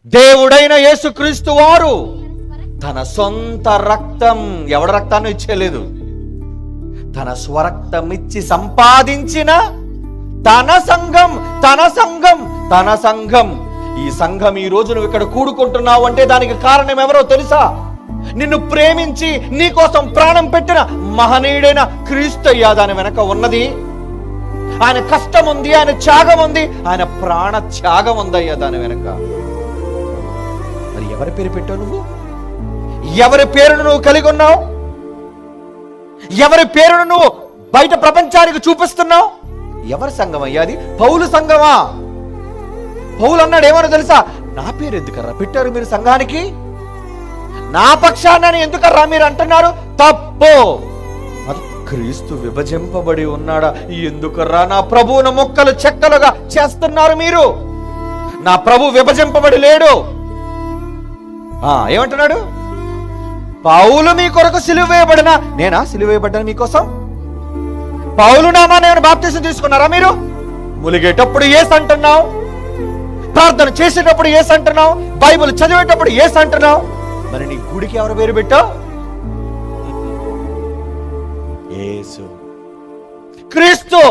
దేవుడైన యేసుక్రీస్తు వారు తన సొంత రక్తం, ఎవడ రక్తాన్ని ఇచ్చేయలేదు, తన స్వరక్తం ఇచ్చి సంపాదించిన తన సంఘం. ఈ సంఘం ఈ రోజు నువ్వు ఇక్కడ కూడుకుంటున్నావు అంటే దానికి కారణం ఎవరో తెలుసా? నిన్ను ప్రేమించి నీకోసం ప్రాణం పెట్టిన మహనీయుడైన క్రీస్తయ్య దాని వెనక ఉన్నది. ఆయన కష్టం ఉంది, ఆయన త్యాగం ఉంది, ఆయన ప్రాణ త్యాగం ఉందయ్యా దాని వెనక. మరి ఎవరి పేరు పెట్టావు నువ్వు? ఎవరి పేరును నువ్వు కలిగి ఉన్నావు? ఎవరి పేరును నువ్వు బయట ప్రపంచానికి చూపిస్తున్నావు? ఎవరి సంఘం అయ్యా అది? పౌలు సంఘమా? పౌలు అన్నాడు ఏమన్నా తెలుసా? నా పేరు ఎందుకర్రా పెట్టారు మీరు సంఘానికి? నా పక్షాన్ని ఎందుకర్రా మీరు అంటున్నారు? తప్పు. క్రీస్తు విభజింపబడి ఉన్నాడా? ఎందుకర్రా నా ప్రభువును ముక్కలు చెక్కలుగా చేస్తున్నారు మీరు? నా ప్రభు విభజింపబడి లేడు. ఏమంటున్నాడు? పౌలు మీ కొరకు సిలువ వేయబడినా నేనా సిలువ వేయబడ్డాను మీకోసం? పౌలు నామాన్ని ఏమైనా బాప్తిసం తీసుకున్నారా మీరు? ములిగేటప్పుడు యేసు అంటున్నావు, ప్రార్థన చేసేటప్పుడు యేసు అంటున్నావు, బైబిల్ చదివేటప్పుడు యేసు అంటున్నావు. మరి నీ గుడికి ఎవరు పేరు పెట్టావు? యేసు క్రీస్తు.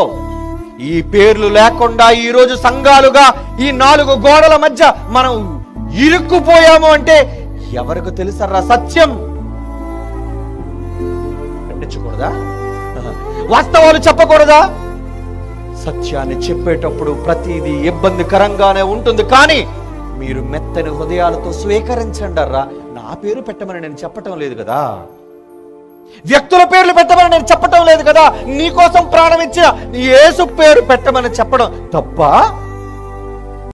ఈ పేర్లు లేకుండా ఈ రోజు సంఘాలుగా ఈ 4 గోడల మధ్య మనం ఇరుక్కుపోయాము అంటే ఎవరికి తెలుసరా సత్యం? ఖండించకూడదా? వాస్తవాలు చెప్పకూడదా? సత్యాన్ని చెప్పేటప్పుడు ప్రతిదీ ఇబ్బందికరంగానే ఉంటుంది, కానీ మీరు మెత్తని హృదయాలతో స్వీకరించండి అర్రా. నా పేరు పెట్టమని నేను చెప్పటం లేదు కదా, వ్యక్తుల పేర్లు పెట్టమని నేను చెప్పటం లేదు కదా, నీకోసం ప్రాణం ఇచ్చిన యేసు పేరు పెట్టమని చెప్పడం తప్ప?